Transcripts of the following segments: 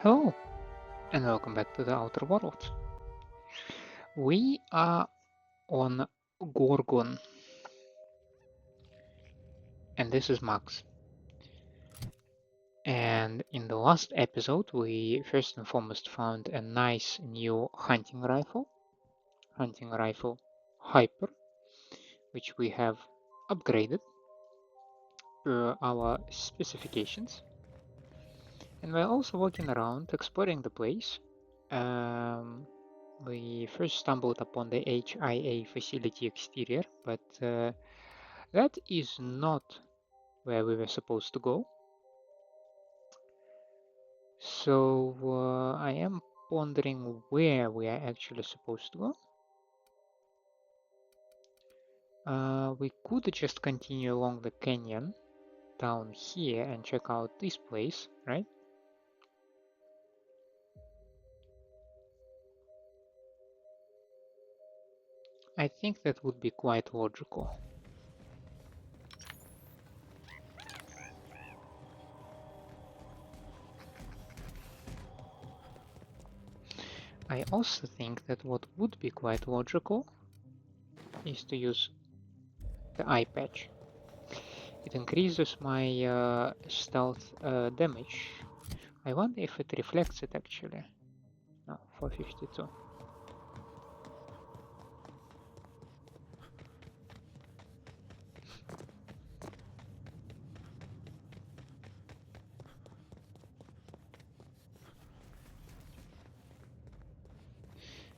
Hello, and welcome back to the Outer Worlds. We are on Gorgon, and this is Max. And in the last episode, we first and foremost found a nice new hunting rifle Hyper, which we have upgraded per our specifications. And we're also walking around exploring the place. We first stumbled upon the HIA facility exterior, but that is not where we were supposed to go. So I am pondering where we are actually supposed to go. We could just continue along the canyon down here and check out this place, right? I think that would be quite logical. I also think that what would be quite logical is to use the eye patch. It increases my stealth damage. I wonder if it reflects it actually. No, 452.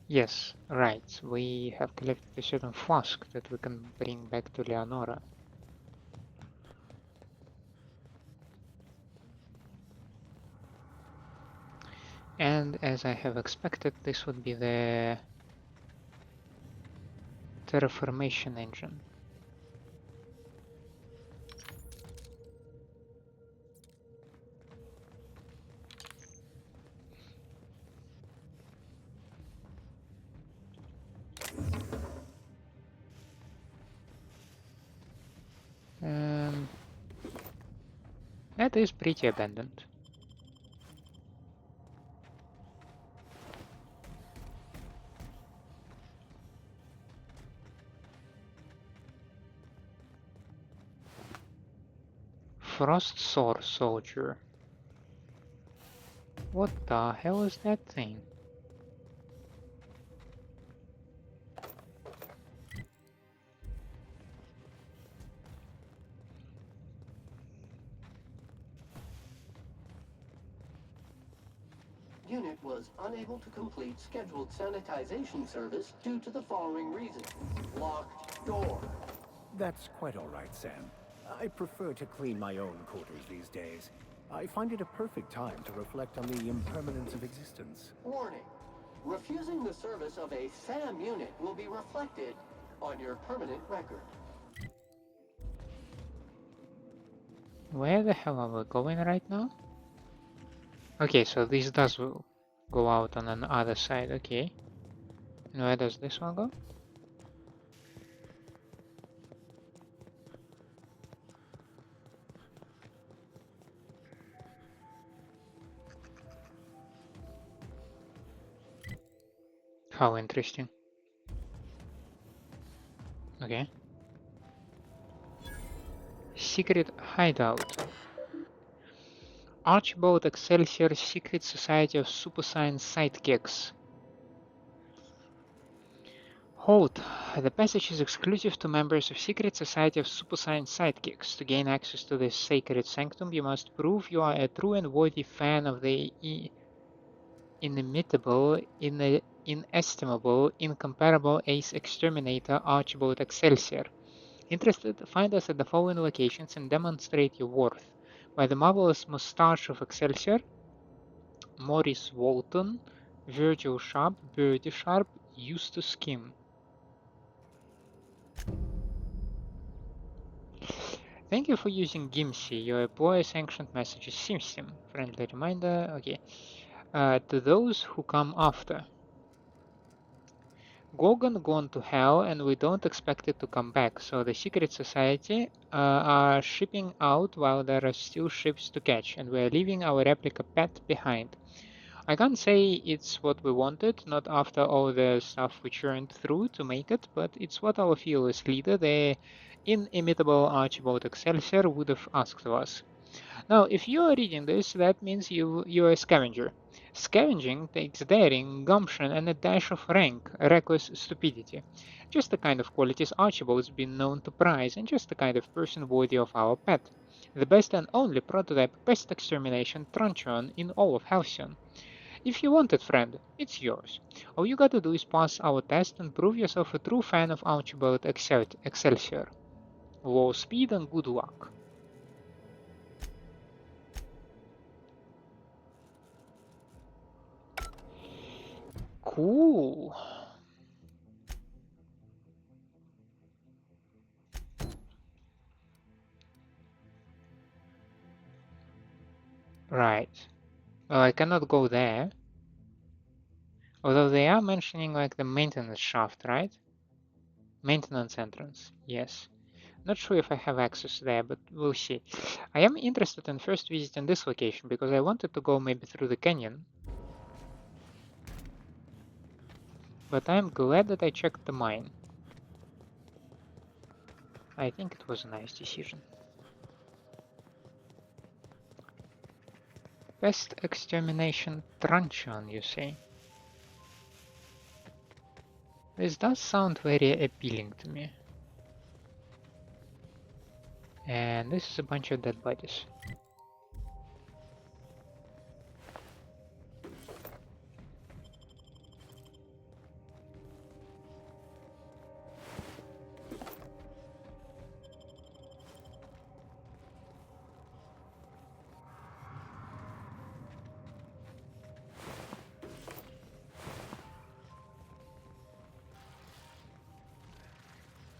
Yes, right. We have collected a certain flask that we can bring back to Leonora. And as I have expected, this would be the terraformation engine. That is pretty abandoned. Frost Sword Soldier. What the hell is that thing? Unit was unable to complete scheduled sanitization service due to the following reason. Locked door. That's quite all right, Sam. I prefer to clean my own quarters these days. I find it a perfect time to reflect on the impermanence of existence. Warning. Refusing the service of a SAM unit will be reflected on your permanent record. Where the hell are we going right now? Okay, so this does go out on the other side, okay. And where does this one go? How interesting. Okay. Secret hideout. Archibald Excelsior Secret Society of Super Science Sidekicks. Hold. The passage is exclusive to members of Secret Society of Super Science Sidekicks. To gain access to this sacred sanctum, you must prove you are a true and worthy fan of the inimitable, inestimable, incomparable ace exterminator Archibald Excelsior. Interested? Find us at the following locations and demonstrate your worth. By the marvelous moustache of Excelsior, Maurice Walton, Virgil Sharp, Birdie Sharp, Eustace Kim. Thank you for using Gimsi. Your employer-sanctioned message is SimSim. Friendly reminder. Okay. To those who come after. Gorgon gone to hell and we don't expect it to come back, so the Secret Society are shipping out while there are still ships to catch, and we're leaving our replica pet behind. I can't say it's what we wanted, not after all the stuff we churned through to make it, but it's what our fearless leader, the inimitable Archibald Excelsior, would have asked of us. Now, if you are reading this, that means you're a scavenger. Scavenging takes daring, gumption, and a dash of rank, reckless stupidity. Just the kind of qualities Archibald's been known to prize, and just the kind of person worthy of our pet. The best and only prototype pest extermination truncheon in all of Halcyon. If you want it, friend, it's yours. All you gotta do is pass our test and prove yourself a true fan of Archibald Excelsior. Low speed and good luck. Cool. Right. Well, I cannot go there. Although they are mentioning like the maintenance shaft, right? Maintenance entrance, yes. Not sure if I have access there, but we'll see. I am interested in first visiting this location because I wanted to go maybe through the canyon. But I am glad that I checked the mine. I think it was a nice decision. Pest extermination truncheon, you say? This does sound very appealing to me. And this is a bunch of dead bodies.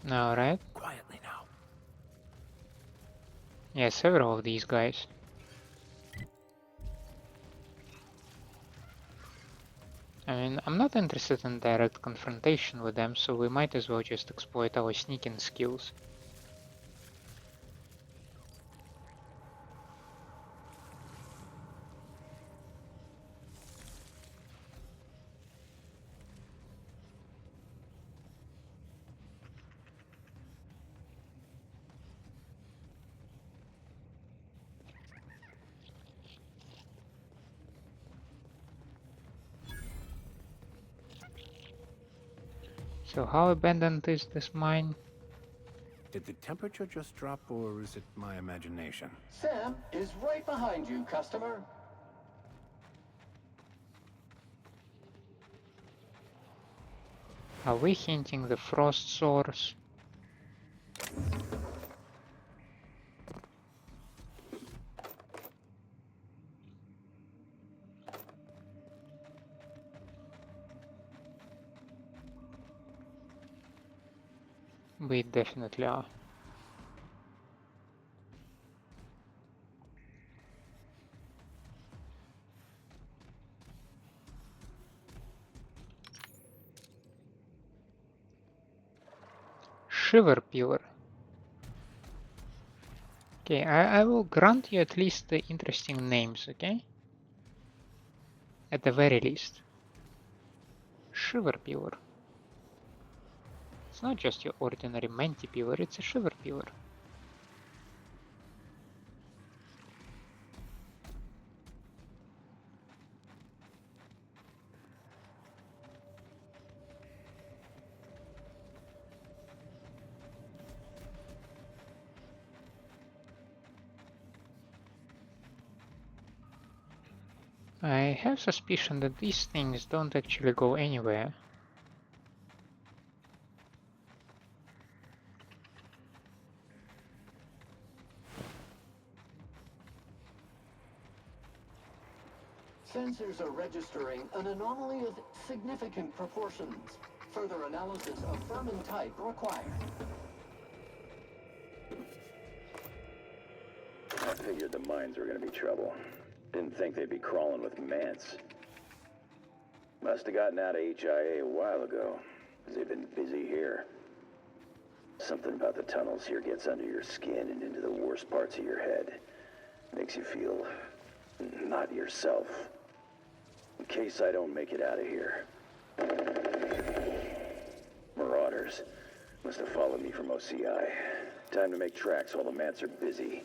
Alright. Quietly now. Yeah, several of these guys. I mean, I'm not interested in direct confrontation with them, so we might as well just exploit our sneaking skills. So how abandoned is this mine? Did the temperature just drop, or is it my imagination? Sam is right behind you, customer. Are we hinting the frost source? We definitely are. Shiver Peeler. Okay, I will grant you at least the interesting names, okay? At the very least. Shiver Peeler. It's not just your ordinary Menti Peeler, it's a Shiver Peeler. I have suspicion that these things don't actually go anywhere. Sensors are registering an anomaly of significant proportions. Further analysis of vermin type required. I figured the mines were gonna be trouble. Didn't think they'd be crawling with mants. Must have gotten out of HIA a while ago, 'cause they've been busy here. Something about the tunnels here gets under your skin and into the worst parts of your head. Makes you feel not yourself. In case I don't make it out of here. Marauders. Must have followed me from OCI. Time to make tracks while the mats are busy.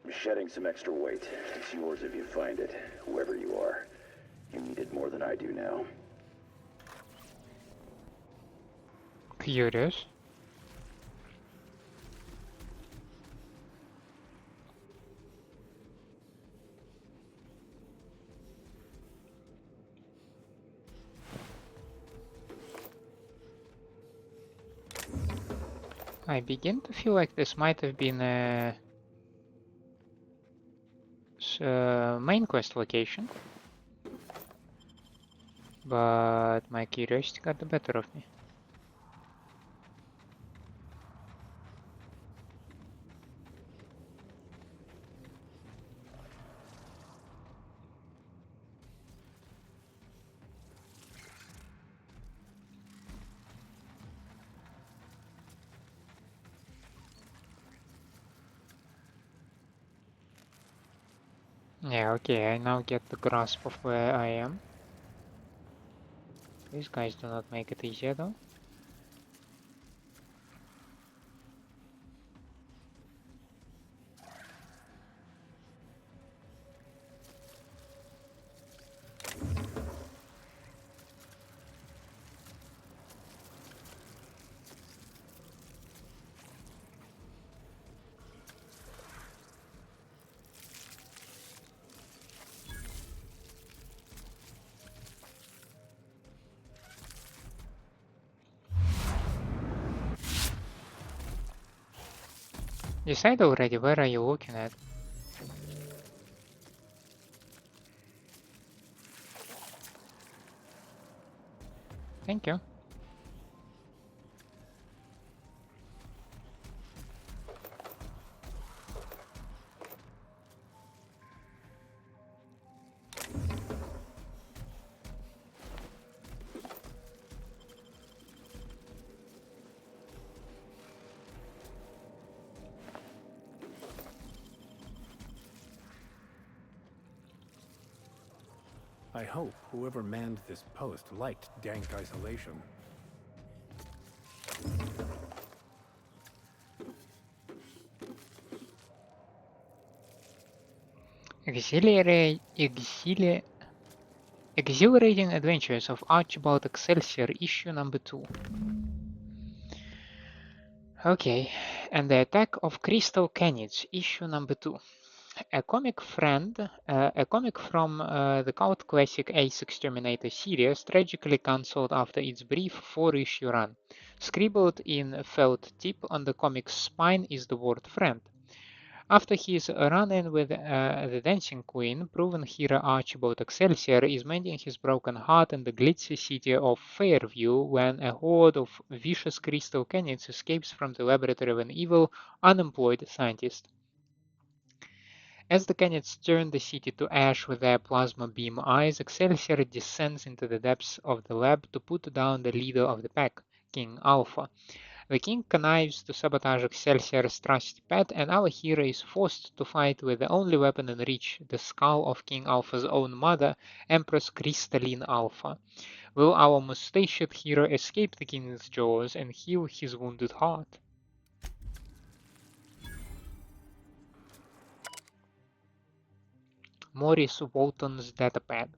I'm shedding some extra weight. It's yours if you find it, whoever you are. You need it more than I do now. Curious. I begin to feel like this might have been a main quest location, but my curiosity got the better of me. Yeah, okay, I now get the grasp of where I am. These guys do not make it easier though. Decide already, where are you looking at? Thank you. I hope whoever manned this post liked dank isolation. Exhilarating Adventures of Archibald Excelsior, issue number 2. Okay, and the Attack of Crystal Canids, issue number 2. A comic from the cult classic Ace Exterminator series tragically cancelled after its brief 4-issue run. Scribbled in felt tip on the comic's spine is the word friend. After his run-in with the Dancing Queen, proven hero Archibald Excelsior is mending his broken heart in the glitzy city of Fairview when a horde of vicious crystal canids escapes from the laboratory of an evil, unemployed scientist. As the canids turn the city to ash with their plasma beam eyes, Excelsior descends into the depths of the lab to put down the leader of the pack, King Alpha. The king connives to sabotage Excelsior's trusty pet, and our hero is forced to fight with the only weapon in reach, the skull of King Alpha's own mother, Empress Crystalline Alpha. Will our mustached hero escape the king's jaws and heal his wounded heart? Maurice Walton's datapad.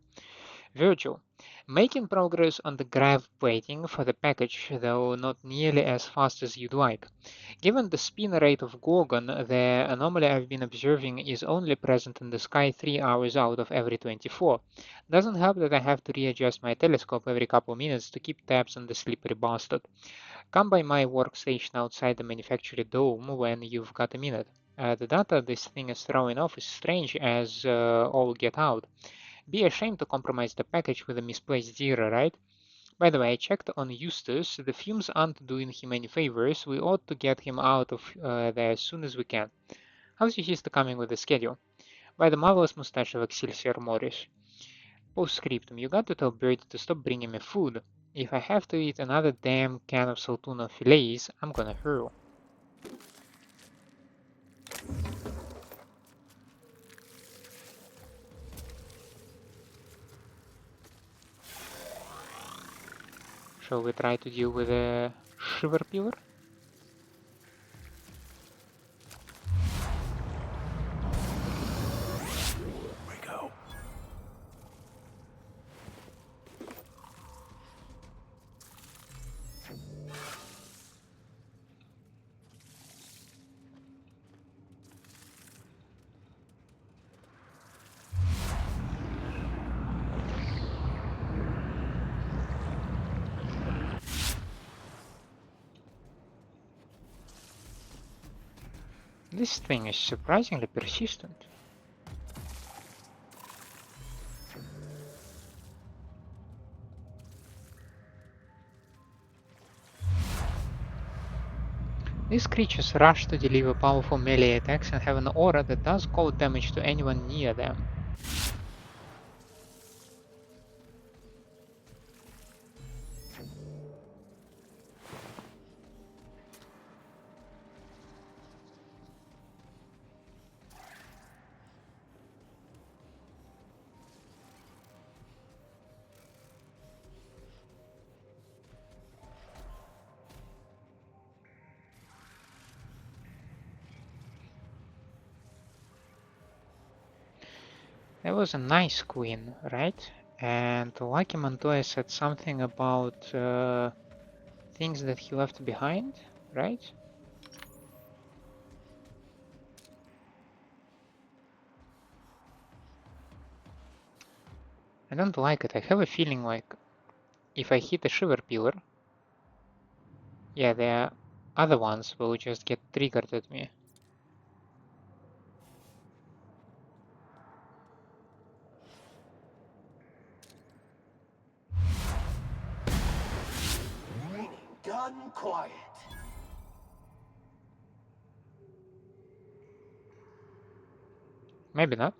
Virgil. Making progress on the grav plating for the package, though not nearly as fast as you'd like. Given the spin rate of Gorgon, the anomaly I've been observing is only present in the sky 3 hours out of every 24. Doesn't help that I have to readjust my telescope every couple minutes to keep tabs on the slippery bastard. Come by my workstation outside the manufacturing dome when you've got a minute. The data this thing is throwing off is strange as all get out. Be ashamed to compromise the package with a misplaced zero, right? By the way, I checked on Eustace. The fumes aren't doing him any favors. We ought to get him out of there as soon as we can. How's your sister coming with the schedule? By the marvelous mustache of Excelsior Maurice. Postscriptum, you got to tell Birdie to stop bringing me food. If I have to eat another damn can of Saltuna fillets, I'm gonna hurl. Shall we try to deal with a shiver peeler? We go. This thing is surprisingly persistent. These creatures rush to deliver powerful melee attacks and have an aura that does cold damage to anyone near them. That was a nice queen, right? And Lucky Montoya said something about things that he left behind, right? I don't like it. I have a feeling like if I hit a shiver pillar, yeah, the other ones will just get triggered at me. Done quiet. Maybe not.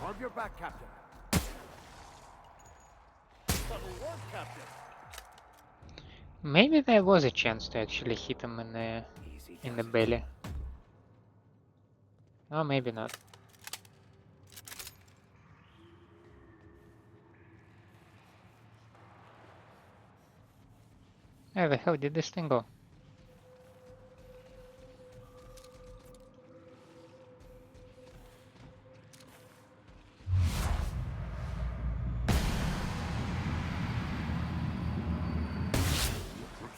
On your back, Captain. Subtle work, Captain. Maybe there was a chance to actually hit him Easy in the does it. belly. Oh, maybe not. Where the hell did this thing go?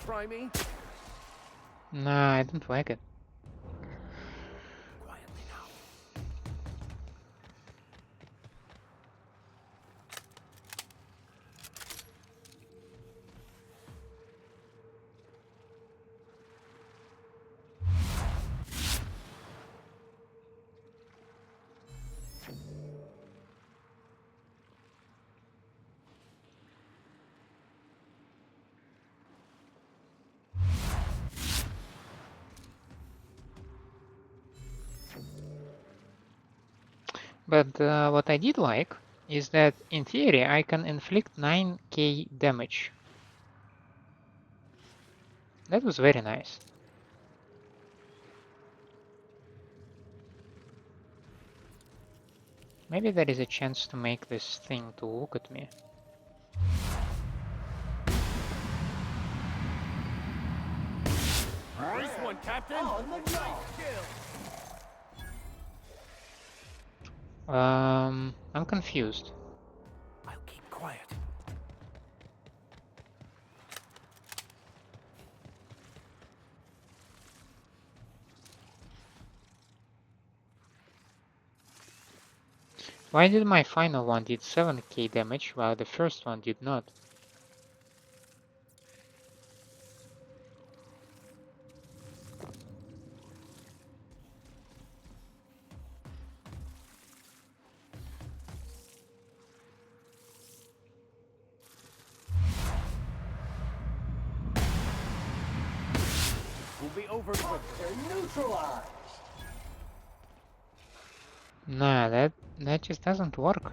Try me. Nah, I don't like it. Quietly now. But what I did like is that in theory I can inflict 9k damage. That was very nice. Maybe there is a chance to make this thing to look at me. Nice one, Captain. On the job. I'm confused. I'll keep quiet. Why did my final one did 7k damage while the first one did not? be over quickly. They're neutralized. Nah, that just doesn't work.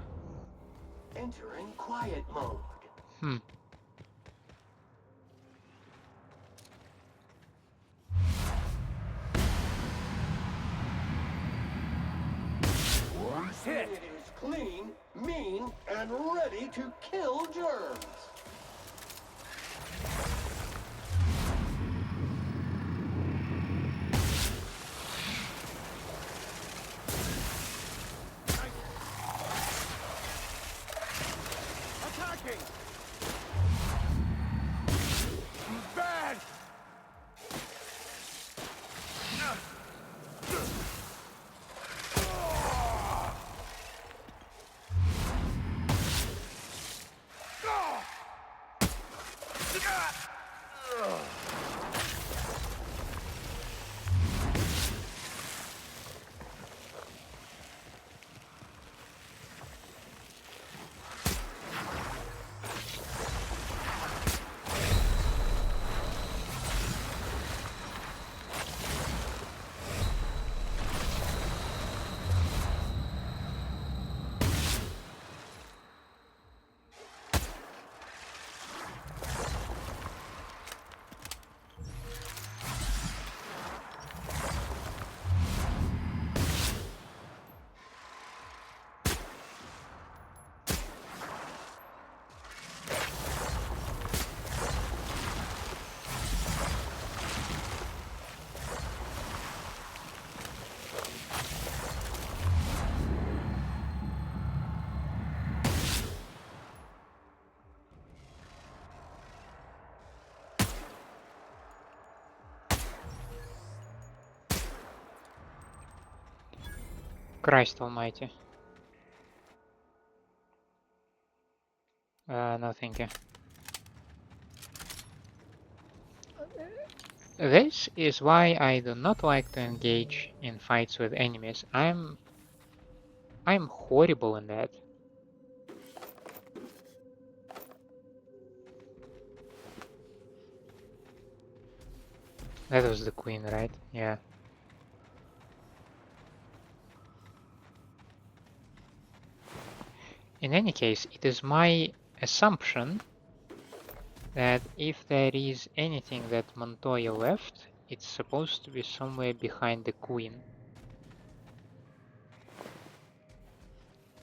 Entering quiet mode. Hmm. Hit! It is clean, mean, and ready to kill germs. Attacking! Bad! Christ almighty. No thank you. This is why I do not like to engage in fights with enemies. I'm horrible in that. That was the queen, right? Yeah. In any case, it is my assumption that if there is anything that Montoya left, it's supposed to be somewhere behind the queen.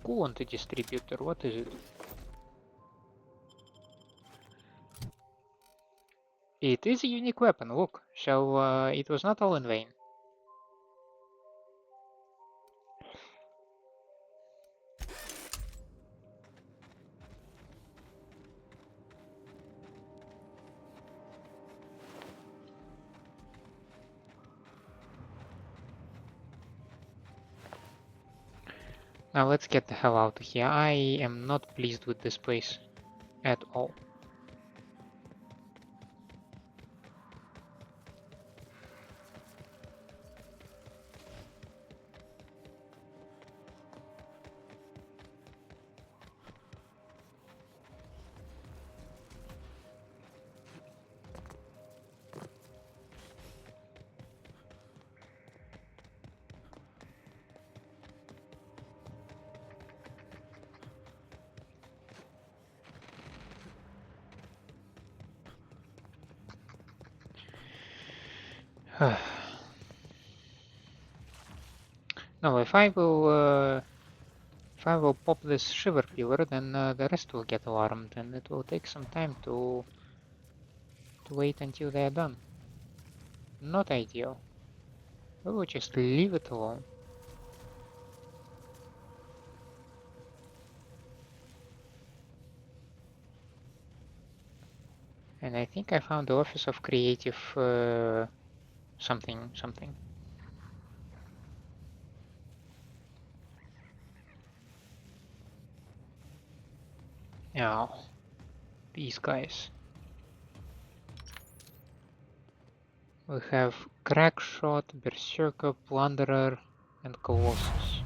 Coolant distributor, what is it? It is a unique weapon, look. So it was not all in vain. Now let's get the hell out of here. I am not pleased with this place at all. No, if I will pop this shiver pillar, then the rest will get alarmed, and it will take some time to wait until they are done. Not ideal. We will just leave it alone. And I think I found the office of creative something. Now, these guys. We have Crackshot, Berserker, Plunderer, and Colossus.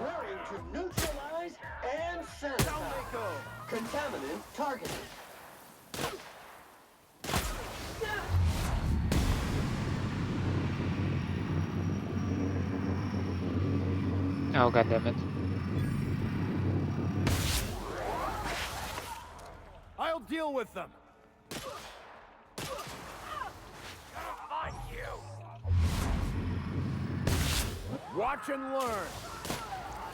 Ready to neutralize and sanitize. Contaminant targeted. Oh, god damn it. I'll deal with them. Watch and learn.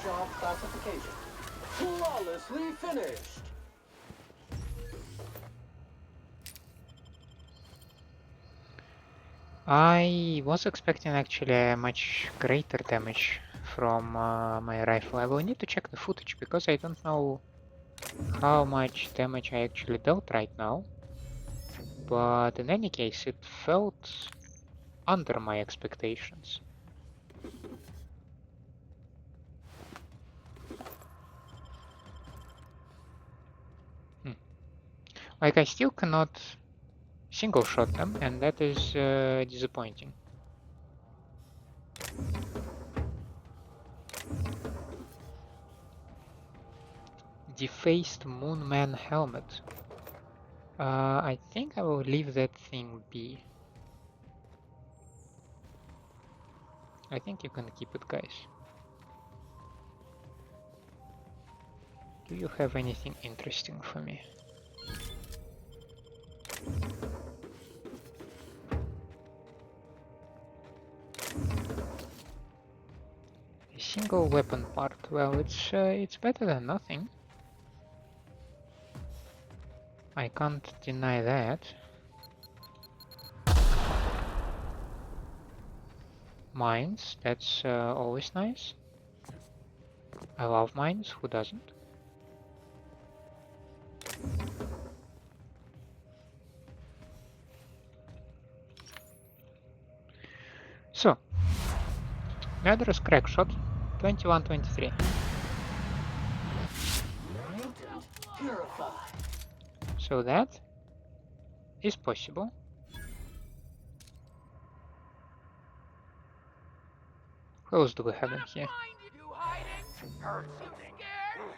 Job classification. Flawlessly finished. I was expecting actually a much greater damage from my rifle. I will need to check the footage because I don't know how much damage I actually dealt right now. But in any case, it felt under my expectations. Like, I still cannot single shot them, and that is disappointing. Defaced Moonman helmet. I think I will leave that thing be. I think you can keep it, guys. Do you have anything interesting for me? A single weapon part. Well, it's better than nothing. I can't deny that. Mines, that's always nice. I love mines, who doesn't? So, murderous crack shot, 21-23. Mutant purified. So that is possible. Who else do we have in here? You hiding? Hurt you scared?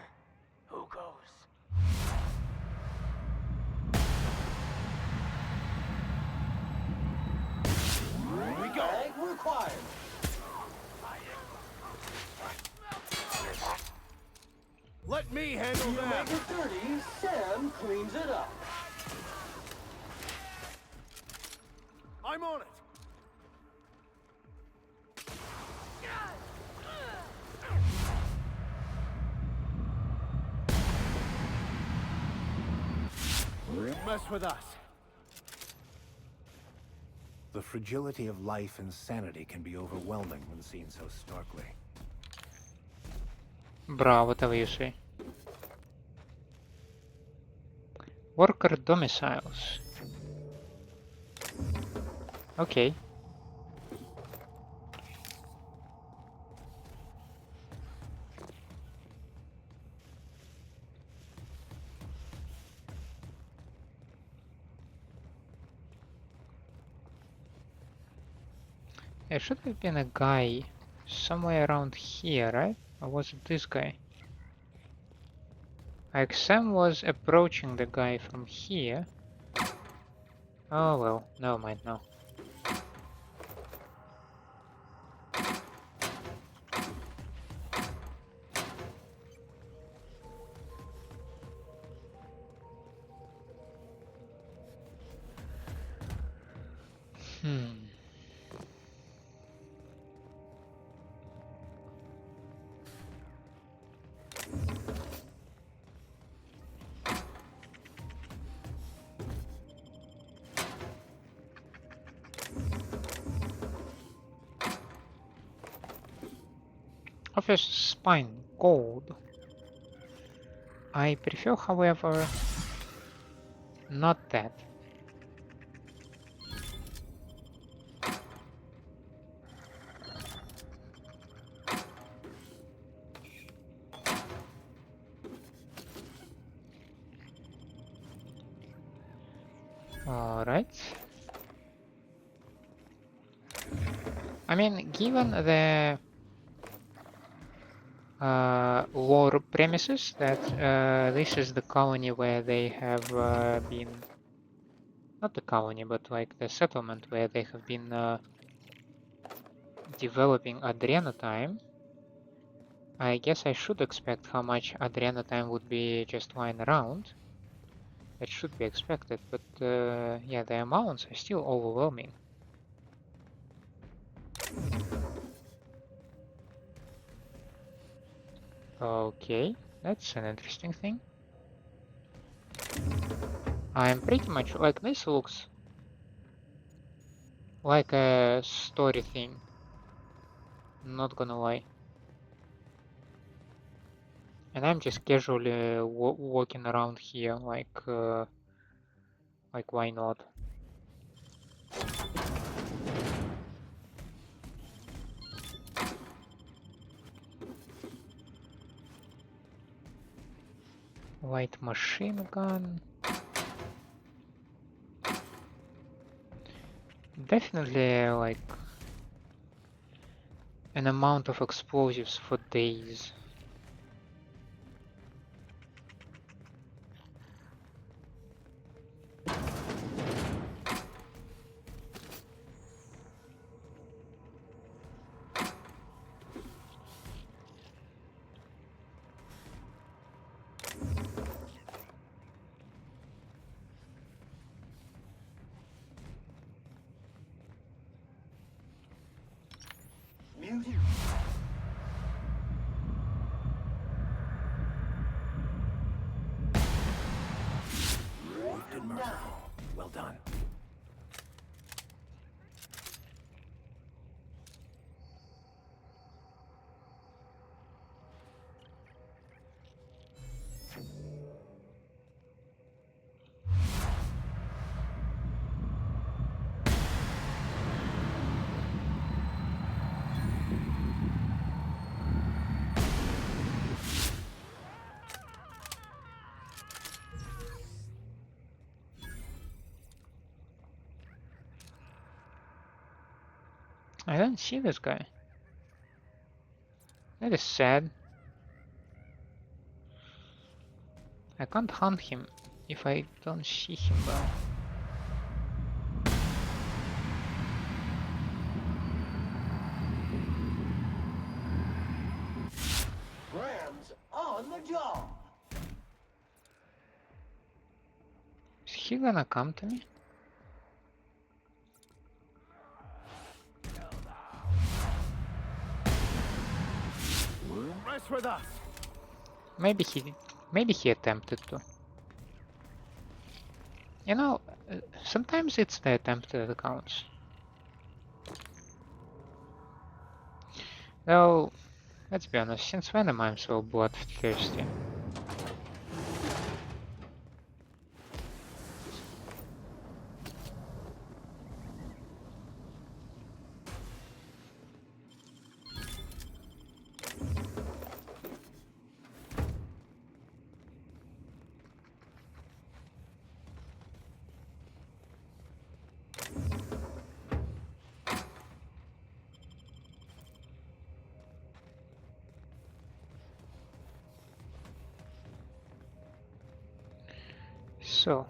Who goes? Here we go. Egg required. Let me handle You that. make it dirty, Sam cleans it up. I'm on it. Mess with us. The fragility of life and sanity can be overwhelming when seen so starkly. Bravo, whatever you say. Worker domiciles. Okay. There should have been a guy somewhere around here, right? Or was it this guy? Like Sam was approaching the guy from here. Oh well, never mind now. Office spine, gold. I prefer, however, not that. Alright. I mean, given the lore premises that this is the colony where they have been, not the colony, but like the settlement where they have been developing Adrenotime, I guess I should expect how much Adriana time would be just lying around. That should be expected, but yeah, the amounts are still overwhelming. Okay, that's an interesting thing. I'm pretty much like this looks like a story thing. Not gonna lie. And I'm just casually walking around here, like why not? Light machine gun. Definitely like an amount of explosives for days. Mutant. Swift and merciful. Well done. I don't see this guy. That is sad. I can't hunt him if I don't see him well. Rams on the job. Is he gonna come to me? Rest with us. Maybe he attempted to. You know, sometimes it's the attempt that counts. Though, let's be honest, since when am I so bloodthirsty? So,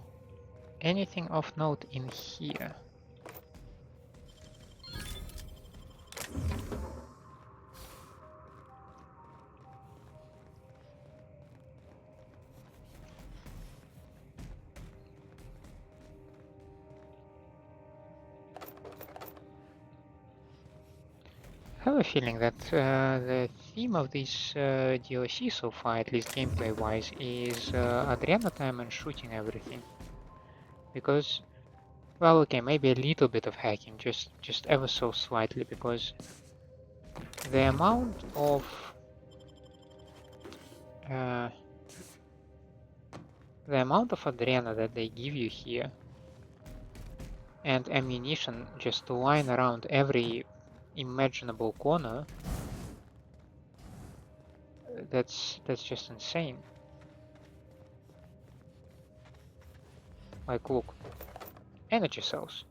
anything of note in here? I have a feeling that the theme of this DLC so far, at least gameplay-wise, is Adriana time and shooting everything. Because, well, okay, maybe a little bit of hacking, just ever so slightly, because the amount of Adriana that they give you here and ammunition just lying around every imaginable corner, that's just insane. Like, look, energy cells.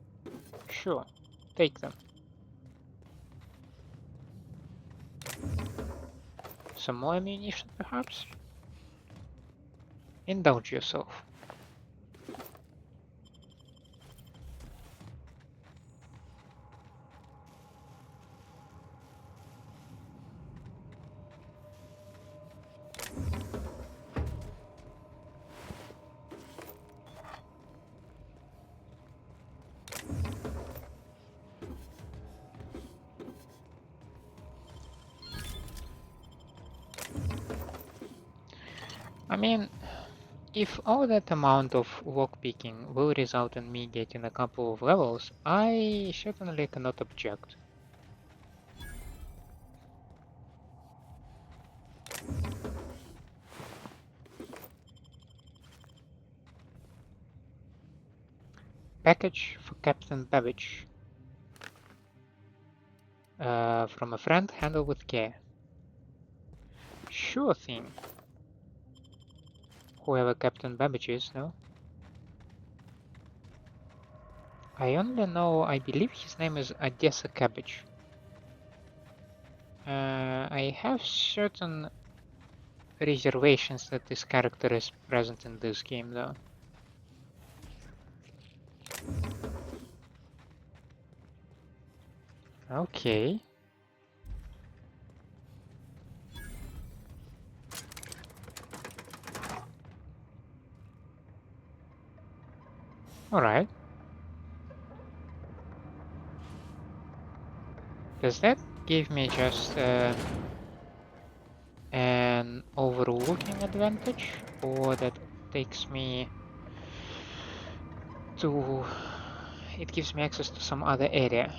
Sure, take them. Some more ammunition, perhaps? Indulge yourself. I mean, if all that amount of lockpicking will result in me getting a couple of levels, I certainly cannot object. Package for Captain Babbage. From a friend, handle with care. Sure thing. Whoever Captain Babbage is, no? I only know, I believe his name is Odessa Cabbage. I have certain reservations that this character is present in this game, though. Okay. Alright. Does that give me just an overlooking advantage, or that takes me to... it gives me access to some other area?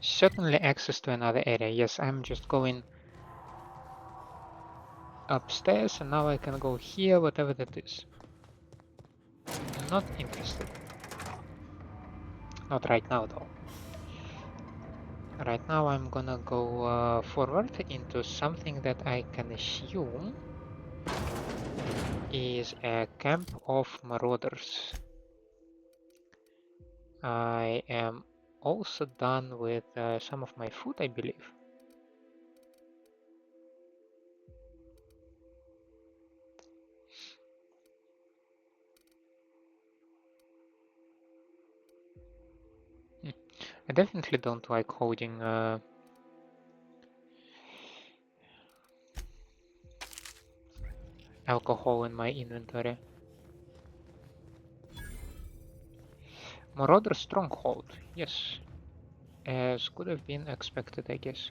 Certainly access to another area. Yes, I'm just going upstairs and now I can go here, whatever that is. Not interested. Not right now though. Right now I'm gonna go forward into something that I can assume is a camp of marauders. I am also done with some of my food, I believe. I definitely don't like holding alcohol in my inventory. Marauder stronghold, yes. As could have been expected, I guess.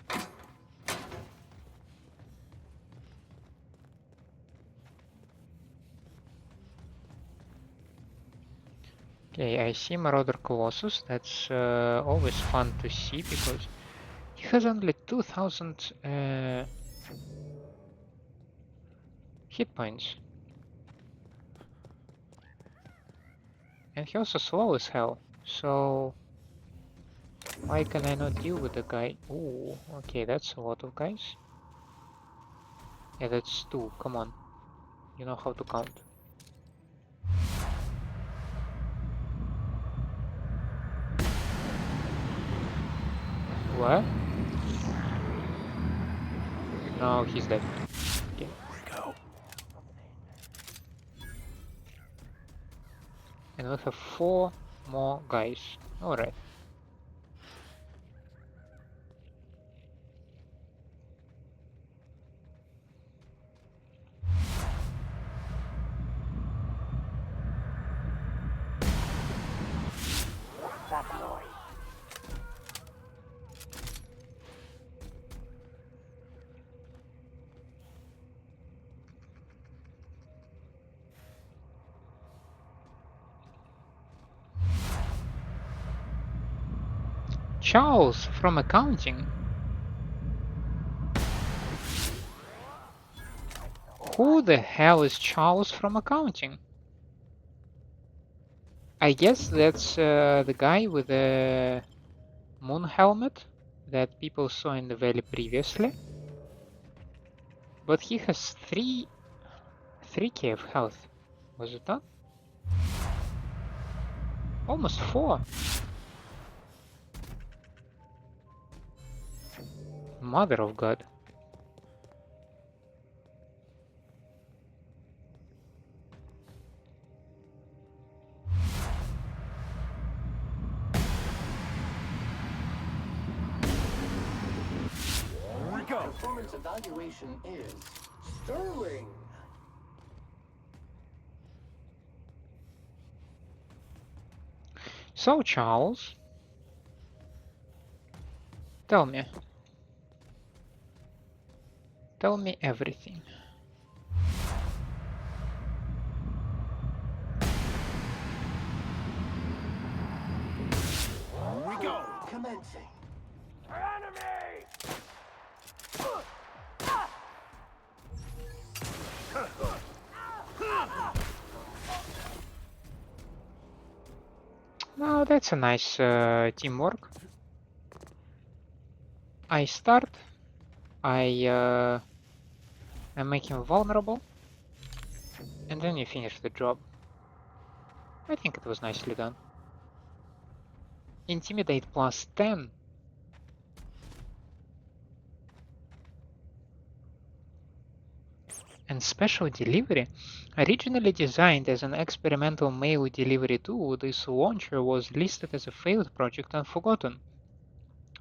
Okay, I see Marauder Colossus. That's always fun to see because he has only 2000 hit points. And he also slow as hell. So why can I not deal with the guy? Ooh, okay, that's a lot of guys. Yeah, that's 2. Come on. You know how to count. What? No, he's dead. Okay. And we have 4 more guys. Alright. Charles from accounting. Who the hell is Charles from accounting? I guess that's the guy with the moon helmet that people saw in the valley previously. But he has 3k of health. Was it not? Almost 4. Mother of God. Performance evaluation is sterling. So, Charles, tell me. Tell me everything. We go! Commencing. Enemy! Now that's a nice teamwork. I start. I make him vulnerable. And then you finish the job. I think it was nicely done. Intimidate plus 10. And special delivery. Originally designed as an experimental mail delivery tool, this launcher was listed as a failed project and forgotten.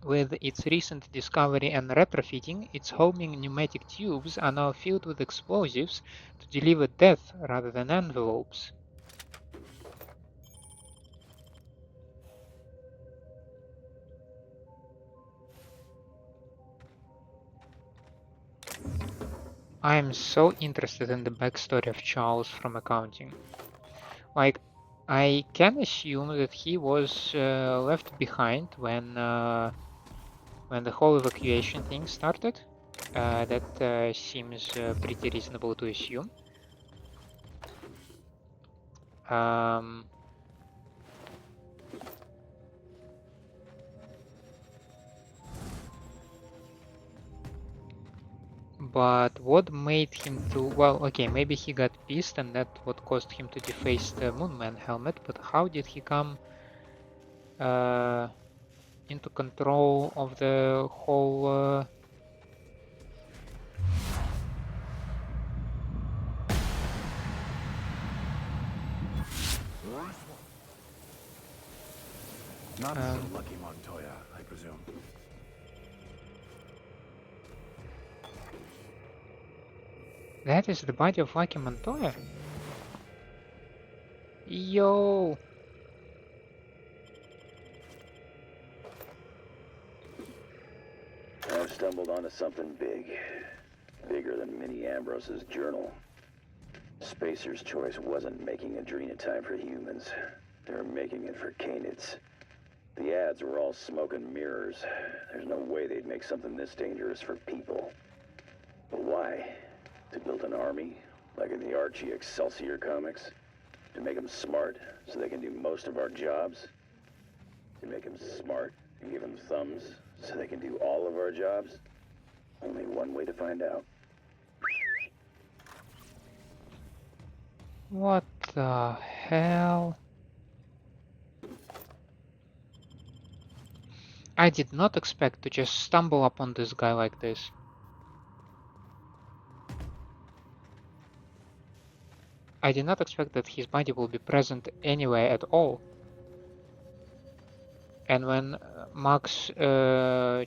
With its recent discovery and retrofitting, its homing pneumatic tubes are now filled with explosives to deliver death rather than envelopes. I am so interested in the backstory of Charles from accounting. Like, I can assume that he was left behind when the whole evacuation thing started. That seems pretty reasonable to assume. Um, but what made him to... Well, okay, maybe he got pissed and that what caused him to deface the Moonman helmet, but how did he come into control of the whole... Not so lucky, Montoya, I presume. That is the body of Lucky Montoya? Yo! I've stumbled onto something big. Bigger than Mini Ambrose's journal. Spacer's Choice wasn't making adrenotime for humans. They were making it for canids. The ads were all smoke and mirrors. There's no way they'd make something this dangerous for people. But why? To build an army? Like in the Archie Excelsior comics? To make them smart, so they can do most of our jobs? To make them smart and give them thumbs, so they can do all of our jobs? Only one way to find out. What the hell? I did not expect to just stumble upon this guy like this. I did not expect that his body will be present anywhere at all. And when Max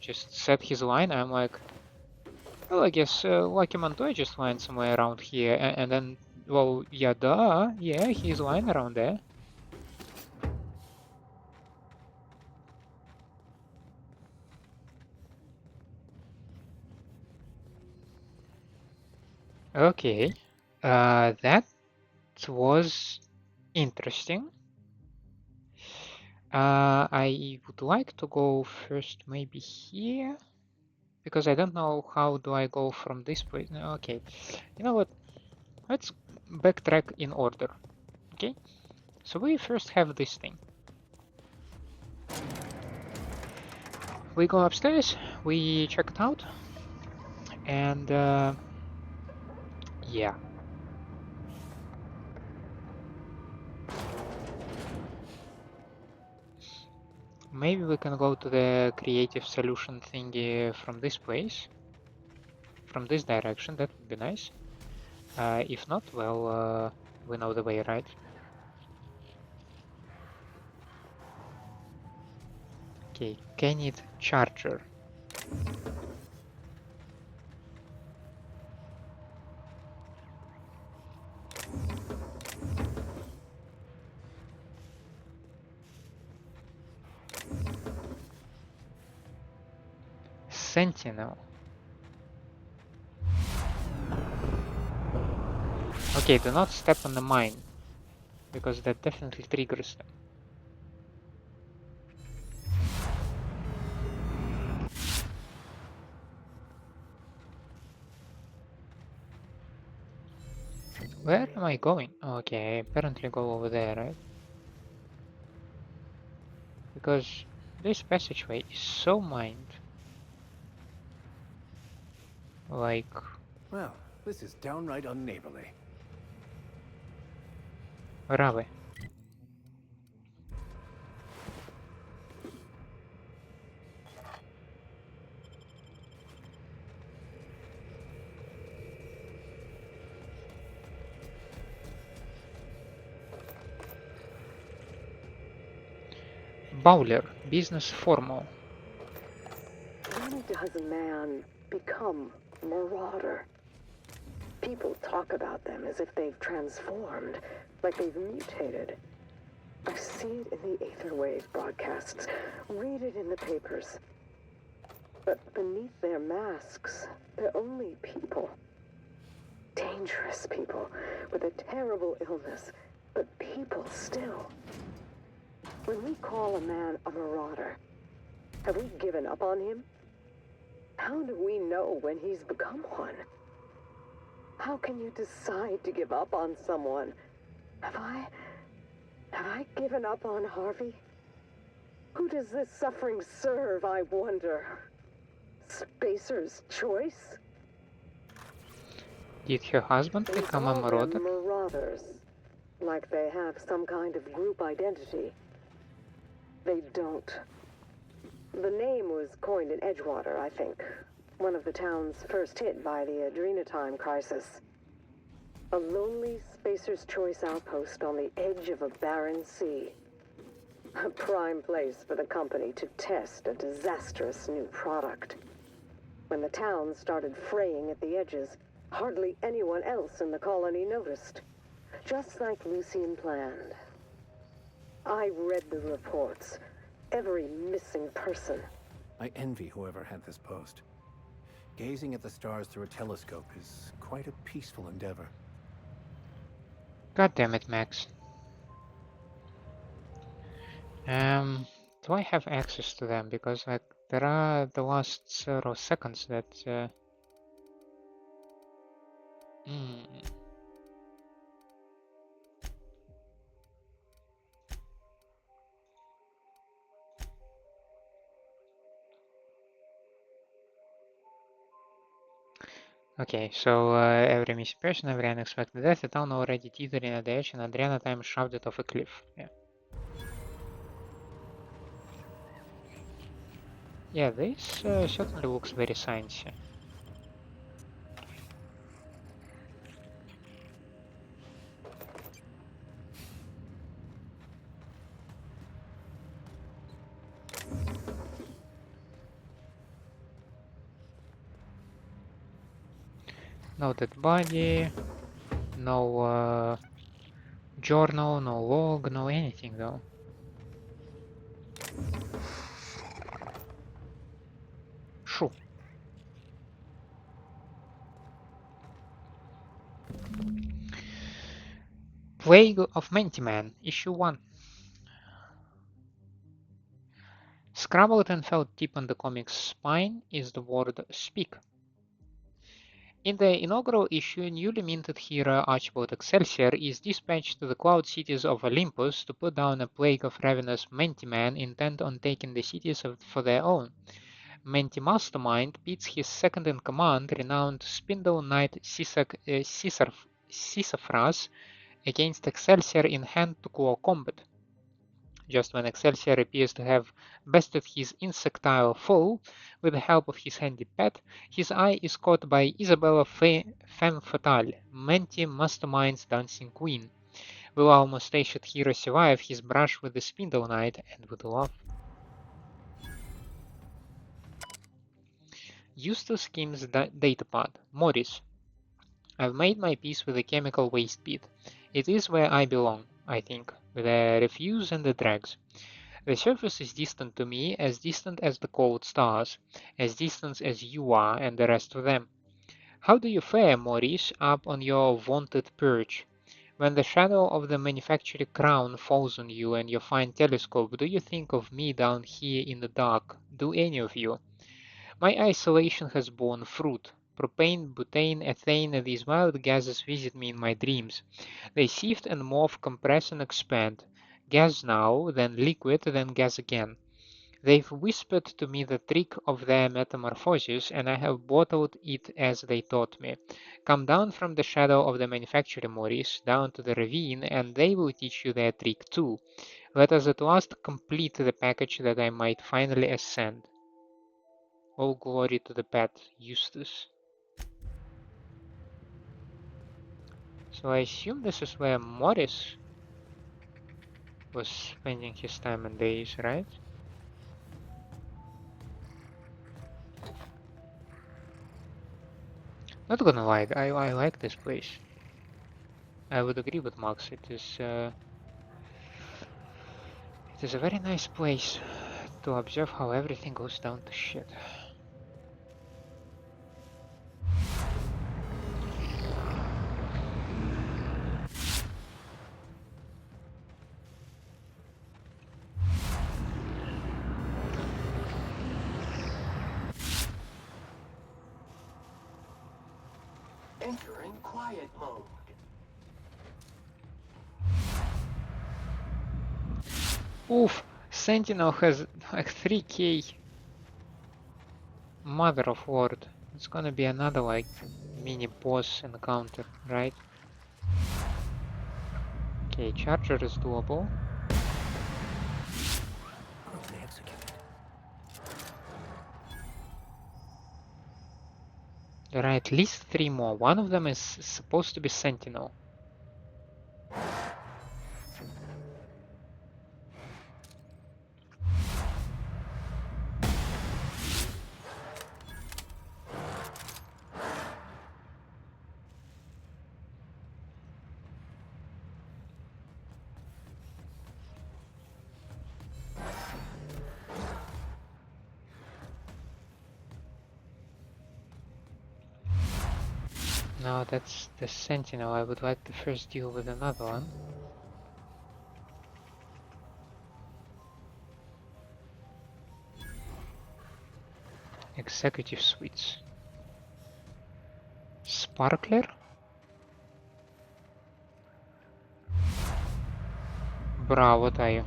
just said his line, I'm like, well, I guess Lucky Montoya just lying somewhere around here. And then, well, yeah, duh, yeah, he's lying around there. Okay, that was interesting. I would like to go first maybe here, because I don't know how do I go from this place. Okay, you know what? Let's backtrack in order. Okay, so we first have this thing. We go upstairs, we check it out, and yeah. Maybe we can go to the creative solution thingy from this place. From this direction, that would be nice. If not, well, we know the way, right? Okay, canid charger. Sentinel. Okay, do not step on the mine, because that definitely triggers them. Where am I going? Okay, I apparently go over there, right? Because this passageway is so mined. Like... Well, this is downright unneighborly. Where are we? Bowler, business formal. When does a man become Marauder? People talk about them as if they've transformed, like they've mutated. I see it in the Aetherwave broadcasts, read it in the papers. But beneath their masks, they're only people. Dangerous people, with a terrible illness, but people still. When we call a man a Marauder, have we given up on him? How do we know when he's become one? How can you decide to give up on someone? Have I given up on Harvey? Who does this suffering serve, I wonder? Spacer's choice? Did her husband They become a call marauder? them Marauders, like they have some kind of group identity. They don't. The name was coined in Edgewater, I think. One of the towns first hit by the Adrenatime crisis. A lonely Spacer's Choice outpost on the edge of a barren sea. A prime place for the company to test a disastrous new product. When the town started fraying at the edges, hardly anyone else in the colony noticed. Just like Lucian planned. I read the reports. Every missing person. I envy whoever had this post. Gazing at the stars through a telescope is quite a peaceful endeavor. God damn it, Max. Do I have access to them? Because like there are the last 0 seconds that Okay, so every missing person, every unexpected death, the town already teetered at the edge and Adriana time shoved it off a cliff. Yeah. Yeah, this certainly looks very sciencey. No dead body, no journal, no log, no anything though. Shoo. Plague of Mentiman, Issue 1. Scrabbled and felt deep on the comic's spine is the word speak. In the inaugural issue, newly minted hero Archibald Excelsior is dispatched to the cloud cities of Olympus to put down a plague of ravenous Mentimen intent on taking the cities for their own. Menti Mastermind pits his second-in-command, renowned Spindle Knight Sisyphras, against Excelsior in hand-to-claw combat. Just when Excelsior appears to have bested his insectile foe with the help of his handy pet, his eye is caught by Isabella Femme Fatale, Menti Mastermind's dancing queen. Will our mustached hero survive his brush with the Spindle Knight and with love? Eustace schemes datapad. Maurice. I've made my peace with the chemical waste pit. It is where I belong, I think, with the refuse and the dregs. The surface is distant to me, as distant as the cold stars, as distant as you are and the rest of them. How do you fare, Maurice, up on your vaunted perch? When the shadow of the manufacturing crown falls on you and your fine telescope, do you think of me down here in the dark? Do any of you? My isolation has borne fruit. Propane, butane, ethane, these mild gases visit me in my dreams. They sift and morph, compress and expand. Gas now, then liquid, then gas again. They've whispered to me the trick of their metamorphosis, and I have bottled it as they taught me. Come down from the shadow of the manufacturer, Maurice, down to the ravine, and they will teach you their trick too. Let us at last complete the package that I might finally ascend. All glory to the pet, Eustace. So I assume this is where Maurice was spending his time and days, right? Not gonna lie, I like this place. I would agree with Max. It is a very nice place to observe how everything goes down to shit. Entering quiet mode. Oof! Sentinel has like 3k. Mother of Lord. It's gonna be another like mini boss encounter, right? Okay, Charger is doable. Crudely executed. There are at least 3 more. One of them is supposed to be Sentinel. No, that's the Sentinel. I would like to first deal with another one. Executive suites. Sparkler? Bra, what are you?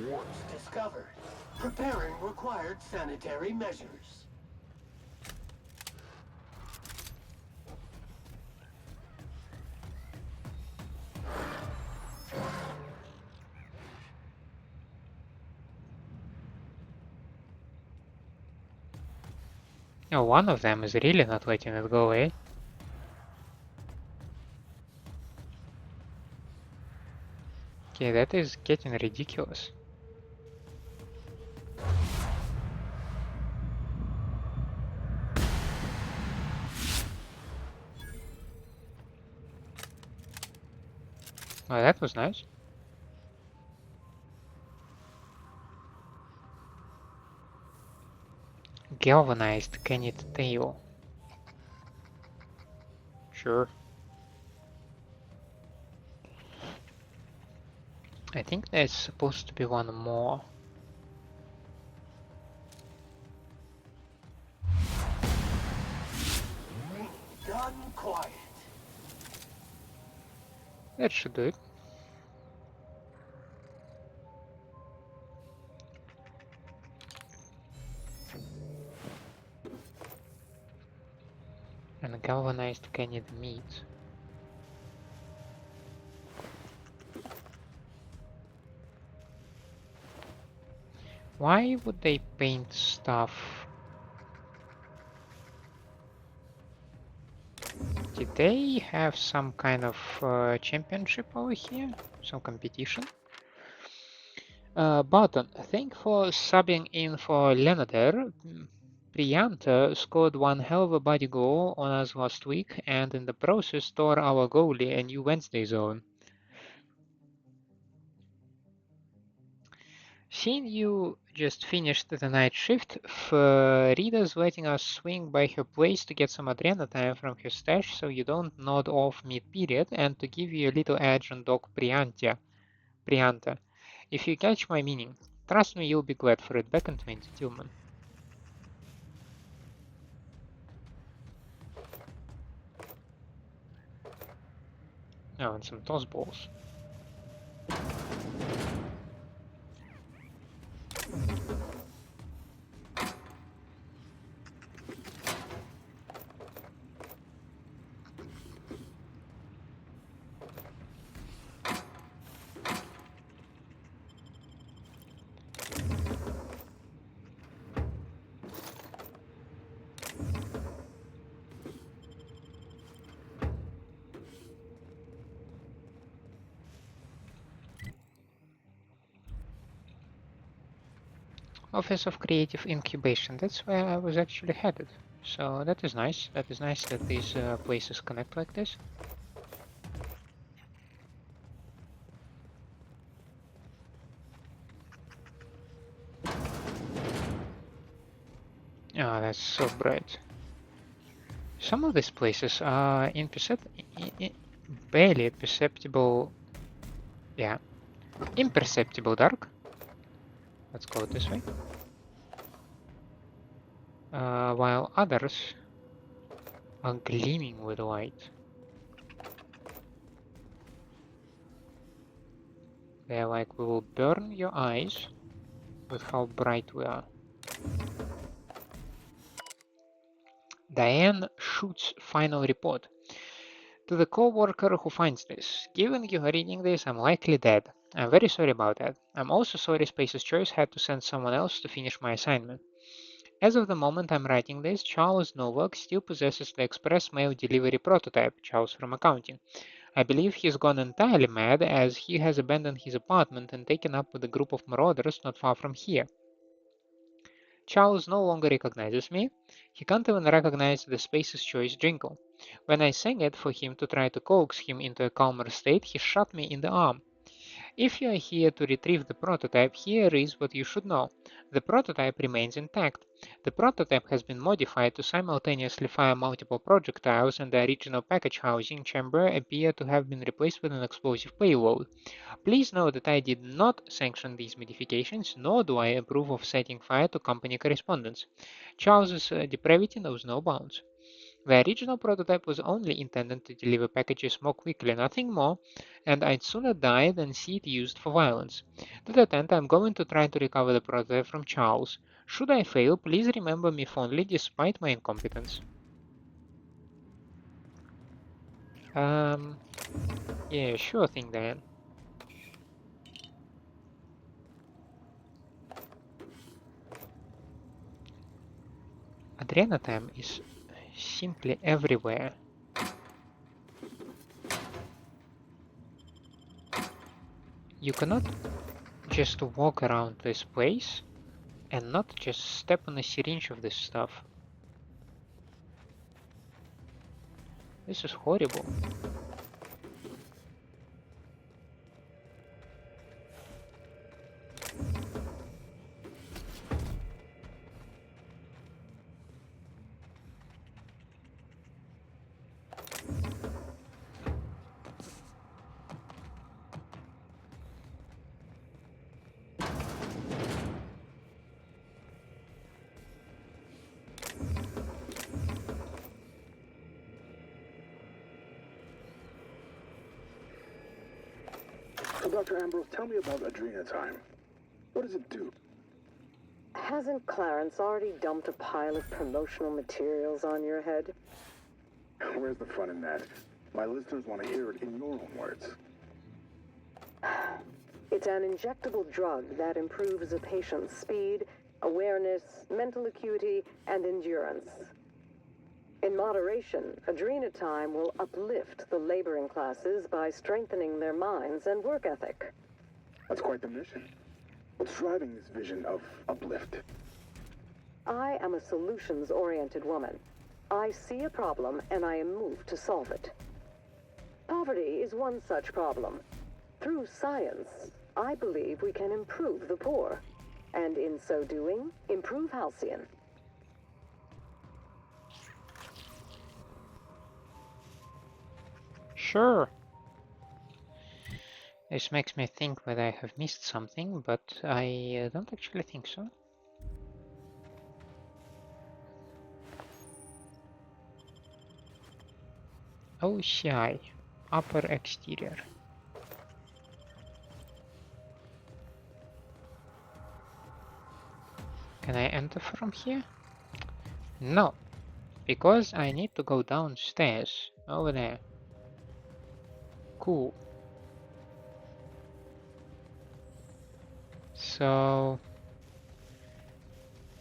Warps discovered. Preparing required sanitary measures. Oh, one of them is really not letting it go, eh? Okay, that is getting ridiculous. Oh, that was nice. Galvanized canid tail. Sure. I think there's supposed to be one more. Done quiet. That should do it. And galvanized canid meat. Why would they paint stuff? Did they have some kind of championship over here? Some competition? Button, thank for subbing in for Lenader. Prianta scored one hell of a body goal on us last week and in the process tore our goalie a new Wednesday zone. Seeing you just finished the night shift, Frida's letting us swing by her place to get some Adrena time from her stash so you don't nod off mid-period and to give you a little edge on Doc Prianta. If you catch my meaning, trust me, you'll be glad for it. Back in 20, Tillman. Oh, and some toss balls. Office of Creative Incubation, that's where I was actually headed. So that is nice. That is nice that these places connect like this. Oh, that's so bright. Some of these places are barely perceptible, yeah, imperceptible dark. Let's go this way. While others are gleaming with light. They're like, we will burn your eyes with how bright we are. Diane Schute's final report. To the co-worker who finds this, given you are reading this, I'm likely dead. I'm very sorry about that. I'm also sorry Space's Choice had to send someone else to finish my assignment. As of the moment I'm writing this, Charles Novak still possesses the express mail delivery prototype, Charles from accounting. I believe he's gone entirely mad as he has abandoned his apartment and taken up with a group of marauders not far from here. Charles no longer recognizes me. He can't even recognize the Space's Choice jingle. When I sang it for him to try to coax him into a calmer state, he shot me in the arm. If you are here to retrieve the prototype, here is what you should know. The prototype remains intact. The prototype has been modified to simultaneously fire multiple projectiles, and the original package housing chamber appear to have been replaced with an explosive payload. Please note that I did not sanction these modifications, nor do I approve of setting fire to company correspondence. Charles's depravity knows no bounds. The original prototype was only intended to deliver packages more quickly, nothing more, and I'd sooner die than see it used for violence. To that end, I'm going to try to recover the prototype from Charles. Should I fail, please remember me fondly despite my incompetence. Yeah, sure thing, Dan. Adrenatam is simply everywhere. You cannot just walk around this place and not just step on a syringe of this stuff. This is horrible. So, Dr. Ambrose, tell me about Adrena time. What does it do? Hasn't Clarence already dumped a pile of promotional materials on your head? Where's the fun in that? My listeners want to hear it in your own words. It's an injectable drug that improves a patient's speed, awareness, mental acuity, and endurance. In moderation, Adrena time will uplift the laboring classes by strengthening their minds and work ethic. That's quite the mission. What's driving this vision of uplift? I am a solutions-oriented woman. I see a problem and I am moved to solve it. Poverty is one such problem. Through science, I believe we can improve the poor, and in so doing, improve Halcyon. Sure. This makes me think that I have missed something, but I don't actually think so. OCI, upper exterior. Can I enter from here? No, because I need to go downstairs, over there. Cool. So,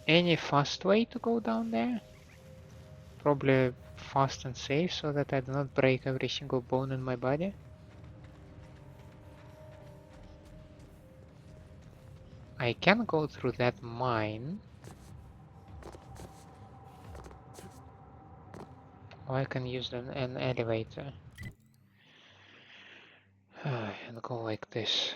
any fast way to go down there? Probably fast and safe so that I do not break every single bone in my body. I can go through that mine. Or I can use an elevator. And go like this.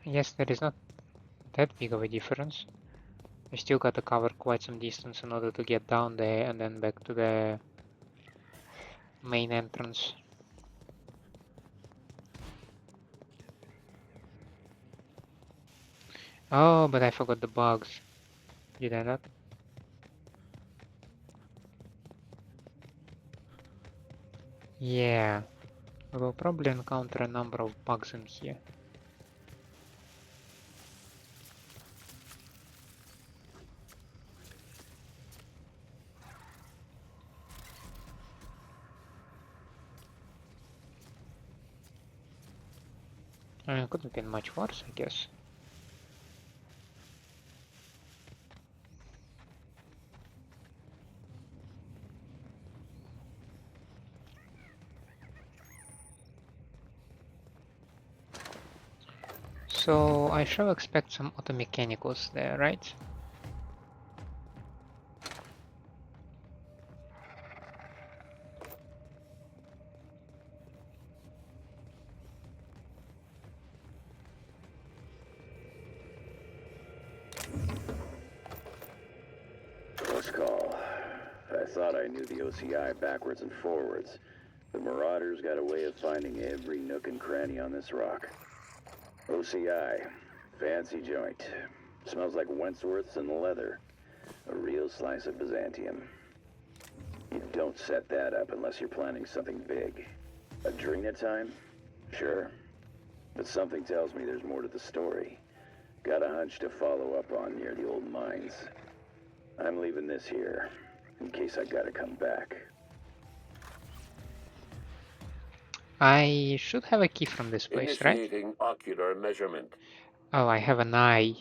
Yes, there is not that big of a difference. I still gotta cover quite some distance in order to get down there and then back to the main entrance. Oh, but I forgot the bugs. Did I not? Yeah, we will probably encounter a number of bugs in here. It could have been much worse, I guess. So I shall expect some auto mechanicals there, right? Close call. I thought I knew the OCI backwards and forwards. The Marauders got a way of finding every nook and cranny on this rock. OCI. Fancy joint. Smells like Wentworth's and leather. A real slice of Byzantium. You don't set that up unless you're planning something big. Adrena time? Sure. But something tells me there's more to the story. Got a hunch to follow up on near the old mines. I'm leaving this here, in case I gotta come back. I should have a key from this place, right? Initiating ocular measurement. Oh, I have an eye.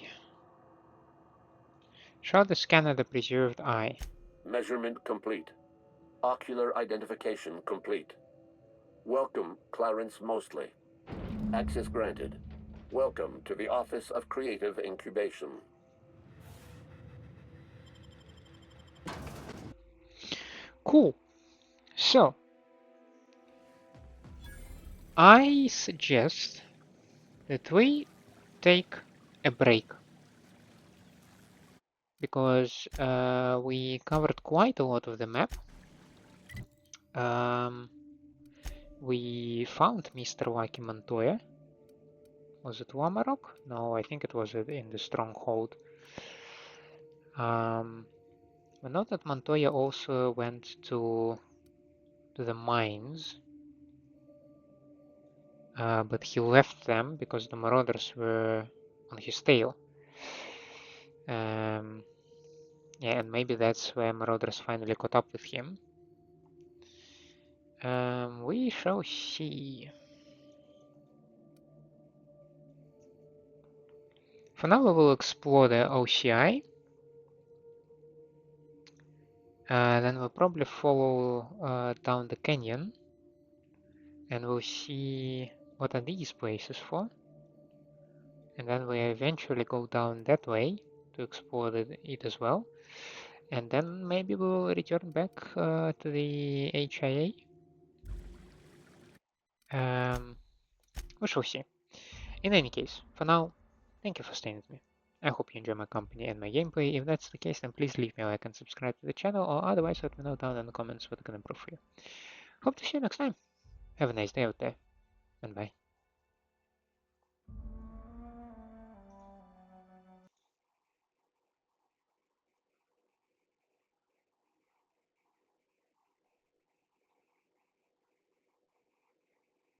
Show the scanner the preserved eye. Measurement complete. Ocular identification complete. Welcome, Clarence Mostly. Access granted. Welcome to the Office of Creative Incubation. Cool. So, I suggest that we take a break. Because we covered quite a lot of the map. We found Mr. Wacky Montoya. Was it Wamarok? No, I think it was in the stronghold. We know that Montoya also went to the mines. But he left them because the marauders were on his tail. Yeah, and maybe that's where marauders finally caught up with him. We shall see. For now, we will explore the OCI. Then we'll probably follow down the canyon. And we'll see what are these places for. And then we eventually go down that way to explore it as well. And then maybe we'll return back to the HIA. We shall see. In any case, for now, thank you for staying with me. I hope you enjoy my company and my gameplay. If that's the case, then please leave me a like and subscribe to the channel, or otherwise let me know down in the comments what I can improve for you. Hope to see you next time. Have a nice day out there, and bye.